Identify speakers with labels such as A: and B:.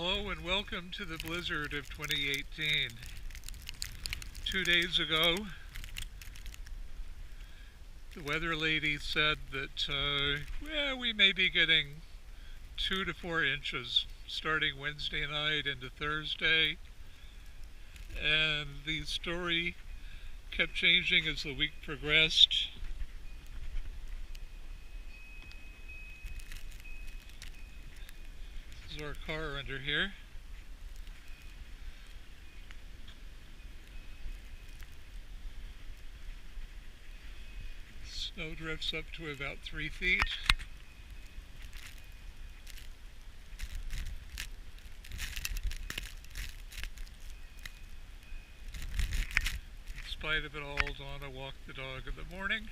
A: Hello and welcome to the blizzard of 2018. 2 days ago, the weather lady said that we may be getting 2 to 4 inches starting Wednesday night into Thursday, and the story kept changing as the week progressed. This is our car under here. Snow drifts up to about 3 feet. In spite of it all, Donna walked the dog in the morning.